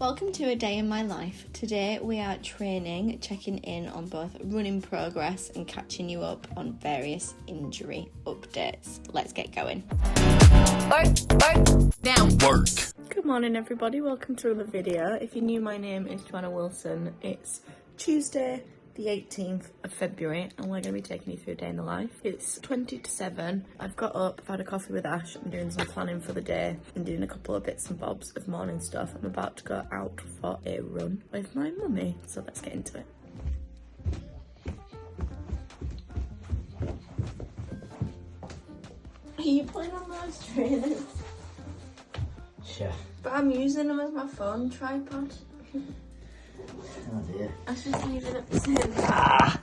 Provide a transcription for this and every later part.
Welcome to a day in my life. Today we are training, checking in on both running progress and catching you up on various injury updates. Let's get going. Work, down. Work. Good morning everybody, welcome to another video. If you're new, my name is Joanna Wilson. It's Tuesday the 18th of February and we're going to be taking you through a day in the life. It's 20 to 7. I've got up, I've had a coffee with Ash, I'm doing some planning for the day and doing a couple of bits and bobs of morning stuff. I'm about to go out for a run with my mummy, so let's get into it. Are you playing on those trainers? Sure. But I'm using them as my phone tripod. Oh dear. Ashley's leaving at the same time.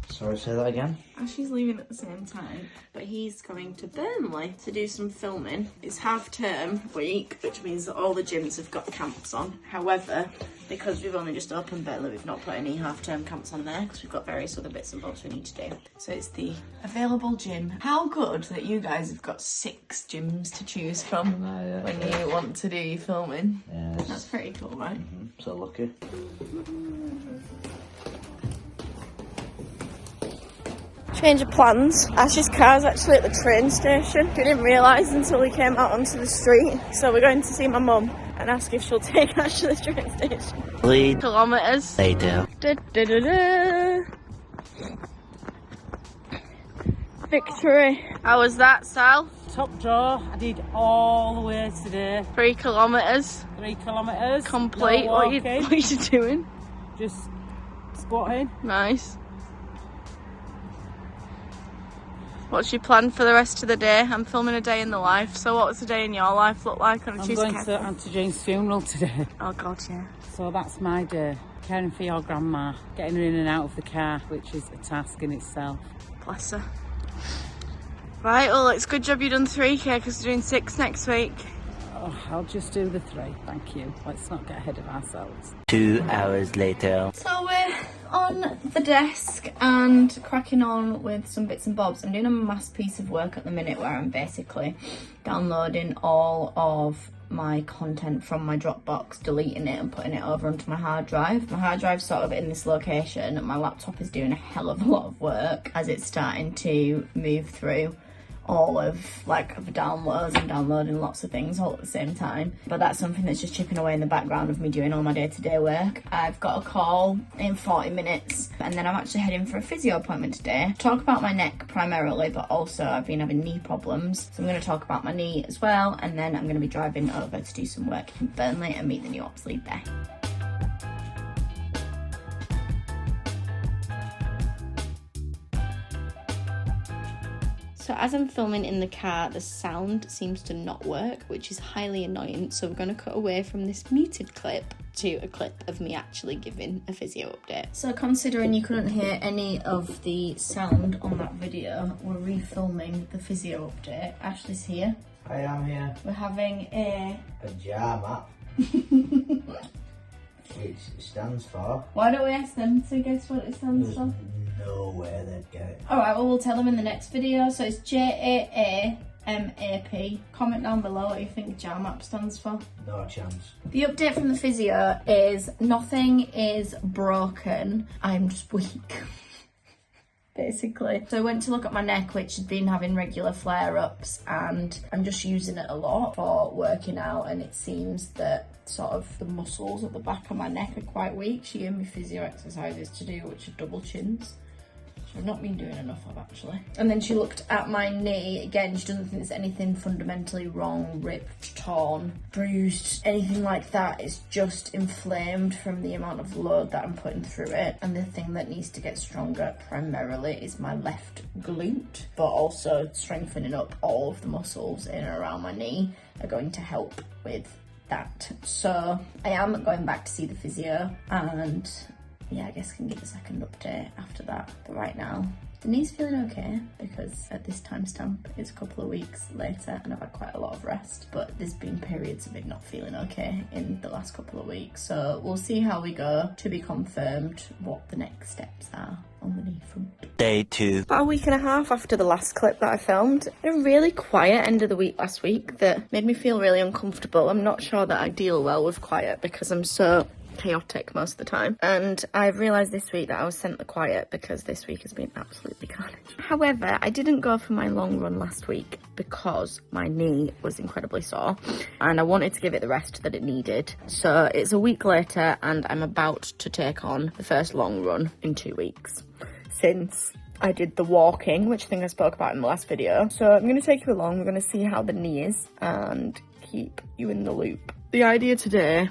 Sorry, say that again? Ashley's leaving at the same time, but he's going to Burnley to do some filming. It's half-term week, which means that all the gyms have got camps on. However, because we've only just opened Burnley, we've not put any half-term camps on there because we've got various other bits and bobs we need to do. So it's the available gym. How good that you guys have got 6 gyms to choose from when you want to do your filming. Yes. That's pretty cool, right? So lucky. Change of plans. Ash's car's actually at the train station. We didn't realise until we came out onto the street. So we're going to see my mum and ask if she'll take Ash to the train station. 3 kilometres later. Victory. How was that, Sal? Top draw. I did all the way today. 3 kilometres. 3 kilometres. Complete. No What are walking. you doing? Just squatting. Nice. What's your plan for the rest of the day? I'm filming a day in the life. So what was the day in your life look like on a Tuesday? I'm going to Auntie Jane's funeral today. Oh God, yeah. So that's my day. Caring for your grandma. Getting her in and out of the car, which is a task in itself. Bless her. Right, well, it's a good job you done 3k because we're doing 6 next week. Oh, I'll just do the 3, thank you. Let's not get ahead of ourselves. 2 hours later. So we're on the desk and cracking on with some bits and bobs. I'm doing a mass piece of work at the minute where I'm basically downloading all of my content from my Dropbox, deleting it and putting it over onto my hard drive. My hard drive's sort of in this location and my laptop is doing a hell of a lot of work as it's starting to move through all of the downloads and downloading lots of things all at the same time. But that's something that's just chipping away in the background of me doing all my day-to-day work. I've got a call in 40 minutes and then I'm actually heading for a physio appointment today. Talk about my neck primarily, but also I've been having knee problems. So I'm going to talk about my knee as well, and then I'm going to be driving over to do some work in Burnley and meet the new ops lead there. So as I'm filming in the car, the sound seems to not work, which is highly annoying. So we're going to cut away from this muted clip to a clip of me actually giving a physio update. So considering you couldn't hear any of the sound on that video, we're refilming the physio update. Ashley's here. I am here. We're having a Pajama. Which stands for... Why don't we ask them to guess what it stands for? No way they'd get it. Alright, well we'll tell them in the next video. So it's JAAMAP. Comment down below what you think JAMAP stands for. No chance. The update from the physio is nothing is broken. I'm just weak. Basically. So I went to look at my neck, which had been having regular flare-ups, and I'm just using it a lot for working out, and it seems that sort of the muscles at the back of my neck are quite weak. She gave me physio exercises to do, which are double chins, which I've not been doing enough of actually. And then she looked at my knee. Again, she doesn't think there's anything fundamentally wrong, ripped, torn, bruised, anything like that. It's just inflamed from the amount of load that I'm putting through it. And the thing that needs to get stronger primarily is my left glute, but also strengthening up all of the muscles in and around my knee are going to help with that. So I am going back to see the physio, and yeah, I guess I can give a second update after that. But right now, The knee's feeling okay because at this timestamp it's a couple of weeks later and I've had quite a lot of rest, but there's been periods of it not feeling okay in the last couple of weeks. So we'll see how we go, to be confirmed what the next steps are on the knee front. Day 2. About a week and a half after the last clip that I filmed, a really quiet end of the week last week that made me feel really uncomfortable. I'm not sure that I deal well with quiet because I'm so chaotic most of the time, and I've realised this week that I was sent the quiet because this week has been absolutely carnage. However, I didn't go for my long run last week because my knee was incredibly sore and I wanted to give it the rest that it needed. So it's a week later and I'm about to take on the first long run in 2 weeks since I did the walking, which I think I spoke about in the last video. So I'm going to take you along, we're going to see how the knee is and keep you in the loop. The idea today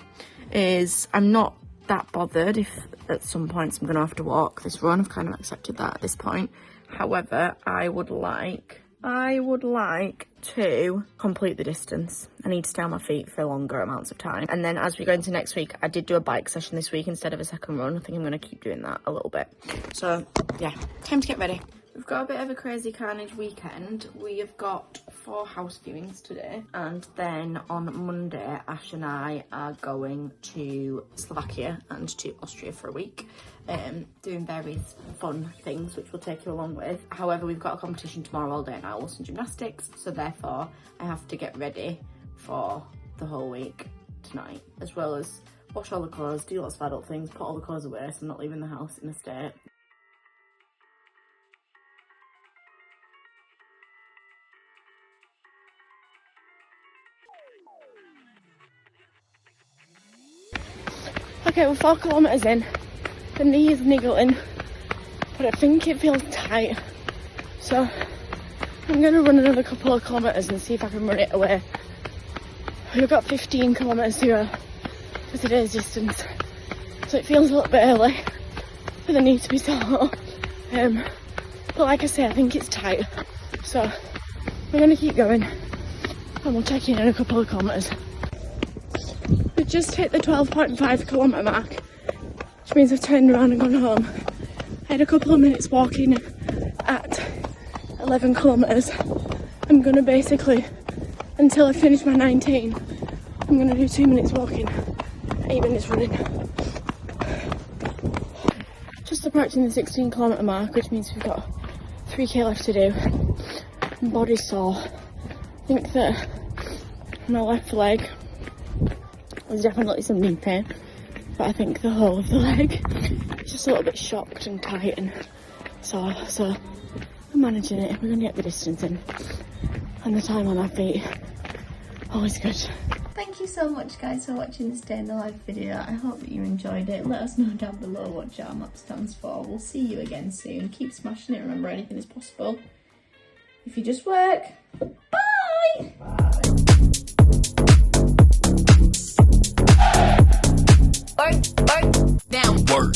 is I'm not that bothered if at some points I'm going to have to walk this run. I've kind of accepted that at this point. However, I would like to complete the distance. I need to stay on my feet for longer amounts of time. And then as we go into next week, I did do a bike session this week instead of a second run. I think I'm going to keep doing that a little bit. So yeah, time to get ready. We've got a bit of a crazy carnage weekend. We have got 4 house viewings today, and then on Monday Ash and I are going to Slovakia and to Austria for a week, doing various fun things which we'll take you along with. However, we've got a competition tomorrow all day in Owls and gymnastics, so therefore I have to get ready for the whole week tonight, as well as wash all the clothes, do lots of adult things, put all the clothes away so I'm not leaving the house in a state. Okay, we're 4 kilometres in. The knee is niggling, but I think it feels tight. So I'm going to run another couple of kilometres and see if I can run it away. We've got 15 kilometres to go for today's distance. So it feels a little bit early for the knee to be sore. But like I say, I think it's tight. So we're going to keep going and we'll check in a couple of kilometres. We just hit the 12.5 kilometre mark, which means I've turned around and gone home. I had a couple of minutes walking at 11 kilometres. I'm going to basically, until I finish my 19, I'm going to do 2 minutes walking, 8 minutes running. Just approaching the 16 kilometre mark, which means we've got 3k left to do. My body's sore. I think that my left leg, there's definitely some knee pain, but I think the whole of the leg is just a little bit shocked and tight and sore, so I'm managing it. We're going to get the distance in, and the time on our feet, always good. Thank you so much guys for watching this day in the life video. I hope that you enjoyed it. Let us know down below what JARMAP stands for. We'll see you again soon. Keep smashing it. Remember, anything is possible if you just work. Bye! Work, down, work.